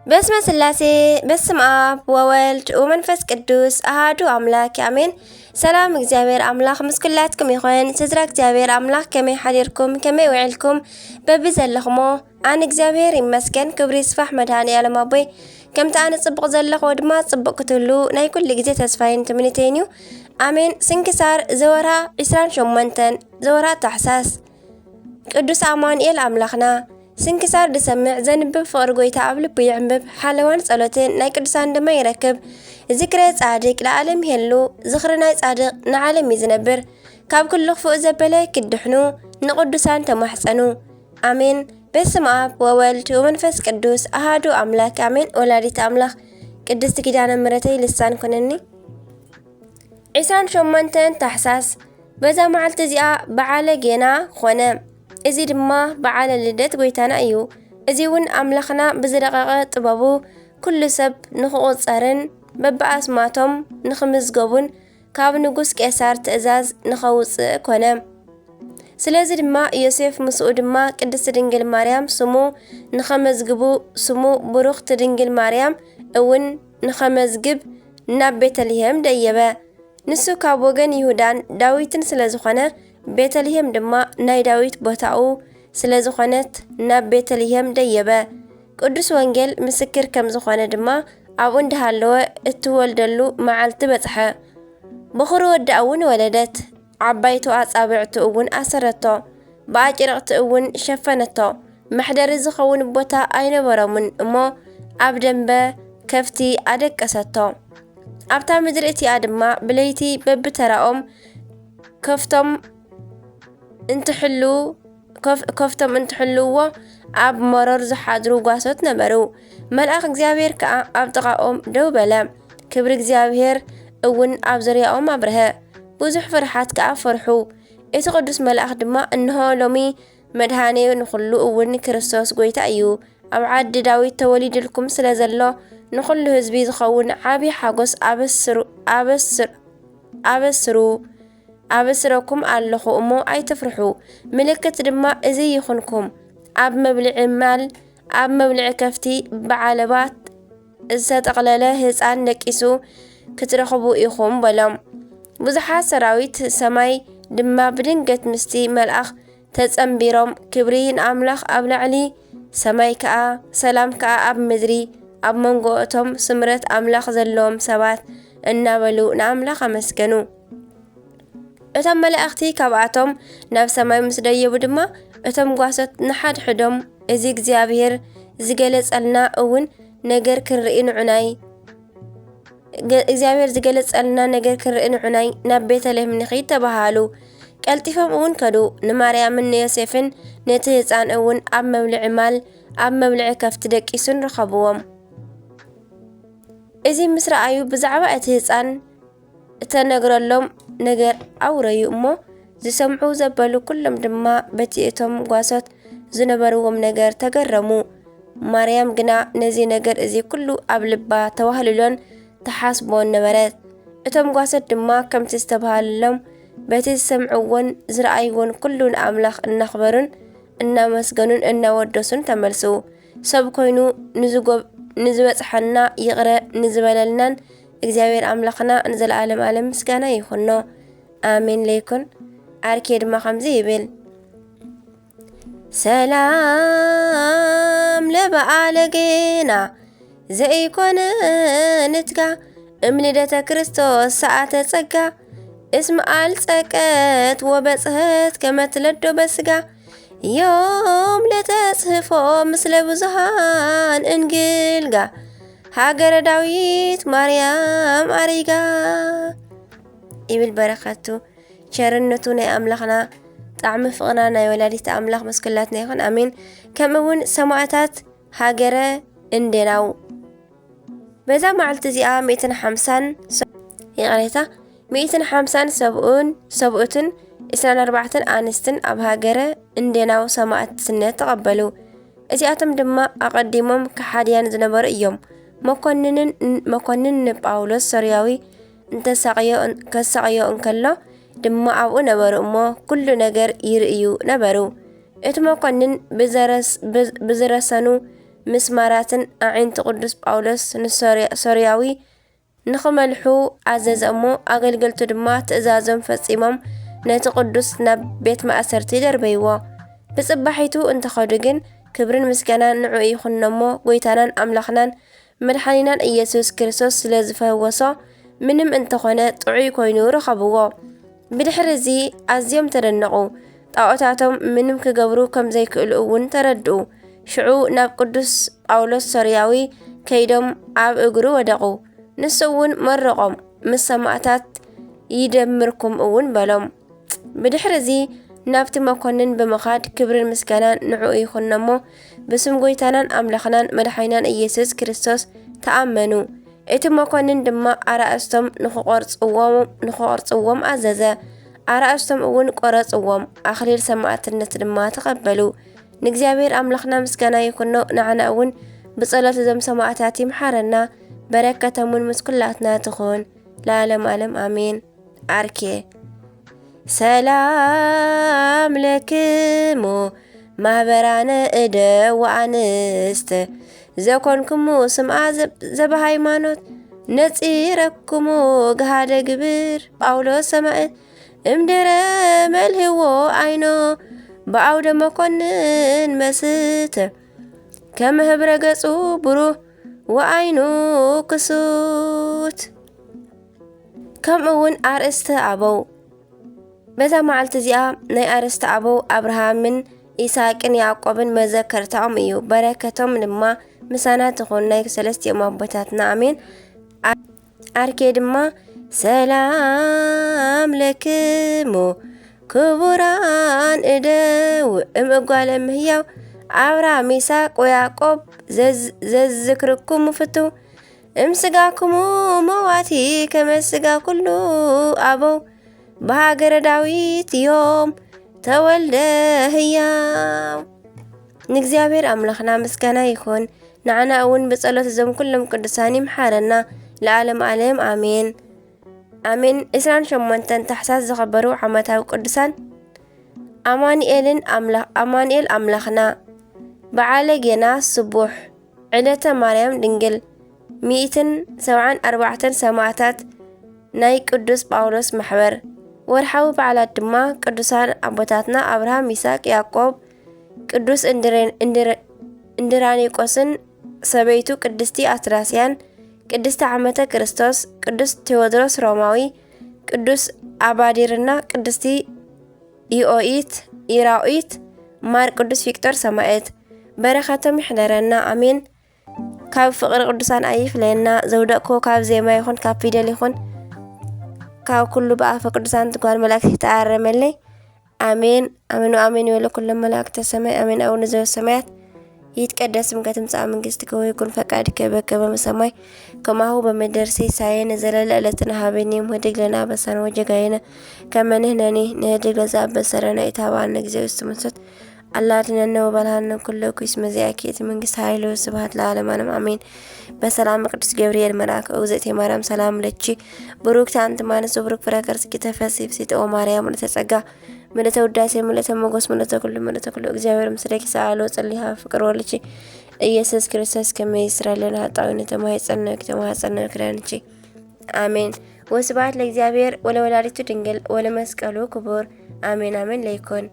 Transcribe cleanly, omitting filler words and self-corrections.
በስመ ስላሴ በስመ አብ ወወልድ ወመንፈስ ቅዱስ አሃዱ አምላክ አሜን። ሰላም እግዚአብሔር አምላክ ምስኩላትኩም ይኹን። ስድራ እግዚአብሔር አምላክ ከመይ ሓዲርኩም ከመይ ውዕልኩም በብዘለኹሞ ኣነ እግዚአብሔር ይመስገን ክብሪ ይስፋሕ መድኃኔዓለም ኣቦይ ከምቲ ኣነ ጽቡቕ ዘለኹ ድማ ጽቡቕ ክትህሉ ናይ ኩሉ ግዜ ተስፋይን ትምኒተይን እዩ አሜን። ስንክሳር ዘወርሃ 28 ዘወርሃ ታሕሳስ ቅዱስ አማኑኤል አምላኽና ስንክሳር ድሰምዕ ዘንብብ ፍቅሪ ጎይታ ኣብ ልቡ ይዕንብብ ሓለዋን ጸሎትን ናይ ቅዱሳን ድማ ይረክብ። ዝክረ ጻድቅ ለዓለም ይሄሉ ዝኽሪ ናይ ጻድቅ ንዓለም ይዝነብር ካብ ኩሉ ክፉእ ዘበለ ክድሕኑ ንቅዱሳን ተማሕፀኑ አሜን። በስመ አብ ወወልድ ወመንፈስ ቅዱስ አሃዱ አምላክ አሜን። ወላዲት አምላክ ቅድስት ኪዳነ ምሕረተይ ልሳን ኮነኒ 28 ታሕሳስ በዛ መዓልቲ እዚኣ በዓለ ጌና ኾነ። እዚ ድማ በዓለ ልደት ጎይታና እዩ። እዚ እውን ኣምላኽና ብዝረቐቐ ጥበቡ ኩሉ ሰብ ንኽቑፀርን በብኣስማቶም ንኽምዝገቡን ካብ ንጉስ ቄሳር ትእዛዝ ንኸውፅእ ኮነ። ስለዚ ድማ ዮሴፍ ምስኡ ድማ ቅድስቲ ድንግል ማርያም ስሙ ንኸመዝግቡ ስሙ ብሩኽቲ ድንግል ማርያም እውን ንኸመዝግብ ናብ ቤተልሔም ደየበ። ንሱ ካብ ወገን ይሁዳን ዳዊትን ስለ ዝኾነ ቤተልሔም ድማ ናይ ዳዊት ቦታኡ ስለ ዝኾነት ናብ ቤተልሔም ደየበ። ቅዱስ ወንጌል ምስክር ከም ዝኾነ ድማ ኣብኡ እንዳሃለወ እትወልደሉ መዓልቲ በጽሐ። ብኹሪ ወዳ እውን ወለደት። ዓባይቱ ኣጻብዕቱ እውን ኣሰረቶ ብኣጭረቕቲ እውን ሸፈነቶ። መሕደሪ ዝኸውን ቦታ ኣይነበሮምን እሞ ኣብ ደንበ ከፍቲ ኣደቀሰቶ። ኣብታ ምድሪ እቲኣ ድማ ብለይቲ በብተራኦም ከፍቶም እንትሕልዎ ኣብ መሮር ዝሓድሩ ጓሶት ነበሩ። መልአኽ እግዚአብሔር ከዓ ኣብ ጥቓኦም ደው በለ። ክብሪ እግዚአብሔር እውን ኣብ ዙርያኦም ኣብርሀ። ብዙሕ ፍርሓት ከዓ ፈርሑ። እቲ ቅዱስ መልአኽ ድማ እንሆ ሎሚ መድኃኔ ንኹሉ እውን ክርስቶስ ጎይታ እዩ ኣብ ዓዲ ዳዊት ተወሊድልኩም ስለ ዘሎ ንኹሉ ህዝቢ ዝኸውን ዓብይ ሓጎስ ኣበስረኩም ኣለኹ እሞ ኣይትፍርሑ። ምልክት ድማ እዚ ይኹንኩም ኣብ መብልዒ ከፍቲ ብዓለባት ዝተጠቕለለ ህፃን ደቂሱ ክትረኽቡ ኢኹም በሎም። ብዙሓት ሰራዊት ሰማይ ድማ ብድንገት ምስቲ መልአኽ ተጸምቢሮም ክብሪ ንኣምላኽ ኣብ ላዕሊ ሰማይ ከዓ ሰላም ከዓ ኣብ ምድሪ ኣብ መንጎ እቶም ስምረት ኣምላኽ ዘለዎም ሰባት እናበሉ ንኣምላኽ ኣመስገኑ። እቶም መላእኽቲ ካብኣቶም ናብ ሰማይ ምስ ደየቡ ድማ እቶም ጓሶት ንሓድሕዶም እዚ እግዚአብሔር ዝገለጸልና እውን ነገር ክንርኢ ንዑናይ ናብ ቤተልሔም ንኸይድ ተባሃሉ። ቀልጢፎም እውን ከዱ። ንማርያምን ንዮሴፍን ነቲ ህፃን እውን ኣብ መብልዒ ከፍቲ ደቂሱን ረኸብዎም። እዚ ምስ ረኣዩ ብዛዕባ እቲ ህፃን እተነግረሎም ነገር ኣውረዩ እሞ ዝሰምዑ ዘበሉ ኩሎም ድማ በቲ እቶም ጓሶት ዝነበርዎም ነገር ተገረሙ። ማርያም ግና ነዚ ነገር እዚ ኩሉ ኣብ ልባ ተዋህልሎን ተሓስቦን ነበረት። እቶም ጓሶት ድማ ከምቲ ዝተባሃለሎም በቲ ዝሰምዕዎን ዝረኣይዎን ኩሉ ንኣምላኽ እናኽበሩን እናመስገኑን እናወደሱን ተመልሱ። ሰብ ኮይኑ ንዝበጽሐና ይቕረ ንዝበለልናን እግዚአብሔር ኣምላኽና ንዘለዓለም ዓለም ምስጋና ይኹኖ አሜን ለይኩን። አርኬ ድማ ከምዚ ይብል ሰላም ለበዓለ ጌና ዘይኮነ ንትጋ እምልደተ ክርስቶስ ሰዓተ ጸጋ እስመ አልጸቀት ወበጽሕት ከመትለዶ በስጋ ዮም ለተጽሕፎ ምስለ ብዙሃን እንግልጋ ሃገረ ዳዊት ማርያም አሪጋ ይብል። በረከቱ ቸርነቱ ናይ ኣምላኽና ጣዕሚ ፍቕና ናይ ወላዲት ኣምላኽ መስክላትና ይኹን አሜን። ከምኡውን ሰማዕታት ሃገረ እንዴናው በዛ መዓልቲ እዚኣ 150 ሰብኡትን 24 ኣንስትን ኣብ ሃገረ እንዴናው ሰማዕትነት ተቐበሉ። እዚኣቶም ድማ ኣቐዲሞም ከሓድያን ዝነበሩ እዮም። መኮንን ጳውሎስ ሶርያዊ ከሳቅዮ እንከሎ ድማ ኣብኡ ነበሩ እሞ ኩሉ ነገር ይርእዩ ነበሩ። እቲ መኮንን ብዝረሰኑ مسماراتن أعين قدوس باولوس نسورياوي نخملحو عزز أمو أغلقلتو دما تأزازم فصيمم نت قدوس ناب بيت مأسرتي دربيوا بصباحيتو انتخدقن كبرن مسكنا نعو يخون نمو ويتانان أملخنان مدحانينان إيسوس كريستوس سلازفهوصا منم انتخونا طعي كوينو رخبوا بدحرزي أزيوم ترنقو طاقتاتهم منم كقبرو كم زي كالقوون تردو شعو ناب قدوس باولوس سورياوي كيدم عاب اقرو ودقو نسوون مرقم مسامعتات يدمركم اون بلوم بدحرزي نابت مكونن بمخاد كبر المسكنان نعو يخون نمو بسم قويتانان أملخنان مدحينان إيسوس كريستوس تأمنوا إتم مكونن دما أرأستم نخقرص أوام عزازة أرأستم أون قرص أوام أخليل سماعت النت دما تقبلوا نجزابير أملخنا مسكنا يكونو نعنا أون بصلاة زم سماعتاتي محارنا بركة من مسكلاتنا تخون لعلم ألم آمين أركي سلام لكمو ማህበራነ እደ ወአንስት ዘኮንክሙ ስምዓ ዘበሃይማኖት ነፂረክሙ ገሃደ ግብር ጳውሎስ ሰማዕት እምድረ መልህዎ አይኖ በአውደ መኮንን መስተ ከመ ህብረ ገጹ ብሩህ ወአይኑ ክሱት ከምኡውን አርእስተ አበው በዛ መዓልቲ እዚኣ ናይ አርእስተ አበው አብርሃምን ኢሳቅን ያዕቆብን መዘከርታኦም እዩ በረከቶም ድማ ምሳና ትኹን ናይ ሰለስቲኦም አቦታትና አሜን አርኬ ድማ ሰላም ለክሙ ክቡራን እደው እምጓለ ምህያው አብርሃም ኢሳቅ ወያዕቆብ ዘዝክርክሙ ፍቱ እምስጋክሙ መዋቲ ከመስጋ ኩሉ አበው በሃገረ ዳዊት ዮም ተወልደ ህያው ንእግዚአብሔር አምላኽና ምስጋና ይኹን ንዓና እውን በጸሎት እዞም ኩሎም ቅዱሳን ይምሓረና ለዓለም ዓለም አሜን አሜን 28 ታሕሳስ ዝኽበሩ ዓመታዊ ቅዱሳን አማኑኤል አምላኽና በዓለ ጌና ስቡሕ ዕለተ ማርያም ድንግል 174 ሰማዕታት ናይ ቅዱስ ጳውሎስ ማሕበር ወርሓዊ በዓላት ድማ ቅዱሳን አቦታትና አብርሃም ይስሐቅ ያዕቆብ ቅዱስ እንድራኒቆስን ሰበይቱ ቅድስቲ አትራስያን ቅድስቲ ዓመተ ክርስቶስ ቅዱስ ቴዎድሮስ ሮማዊ ቅዱስ አባዲርና ቅድስቲ ኢራኦይት ማር ቅዱስ ቪክቶር ሰማዕት በረኸቶም ይሕደረና አሜን ካብ ፍቅሪ ቅዱሳን አይፍለየና ዘውደቅኮ ካብ ዜማ ይኹን ካብ ፊደል ይኹን ካብ ኩሉ በአፈ ቅዱሳን ትጓል መላእክት ተአረመለይ አሜን አሜን አሜን ይበሉ ኩሎም መላእክተ ሰማይ አሜን አቡነ ዘበሰማያት ይትቀደስ ስምከ ትምጻእ መንግሥትከ ወይኩን ፈቃድከ በከመ በሰማይ ከማሁ በምድር ሲሳየነ ዘለለ ዕለትነ ሀበነ ዮም ወኅድግ ለነ አበሳነ ወጌጋየነ ከመ ንሕነኒ ንኅድግ ለዘአበሰረነ ኢታብአነ እግዚኦ ውስተ መንሱት አላ አድኅነነ ወባልሐነ ኩሉ ኩይስ መዚአኪ እቲ መንግሥት ኃይል ወስብሐት ለዓለመ ዓለም አሜን በሰላም ቅዱስ ገብርኤል መልአክ እግዝእትየ ማርያም ሰላም ለኪ ብሩክት አንቲ እምአንስት ወብሩክ ፍሬ ከርሥኪ ተፈሥሒ ፍሥሕት ኦ ማርያም ምልዕተ ጸጋ ምልዕተ ውዳሴ ምልዕተ ሞገስ ምልዕተ ኩሉ እግዚአብሔር ምስሌኪ ሰአሊ ወጸልይ ፍቅር ወልድኪ ኢየሱስ ክርስቶስ ከመ ይስረይ ለነ ኃጣውኢነ ተማኅፀነ ክዳንኪ አሜን ወስብሐት ለእግዚአብሔር ወለወላዲቱ ድንግል ወለመስቀሉ ክቡር አሜን አሜን ለይኩን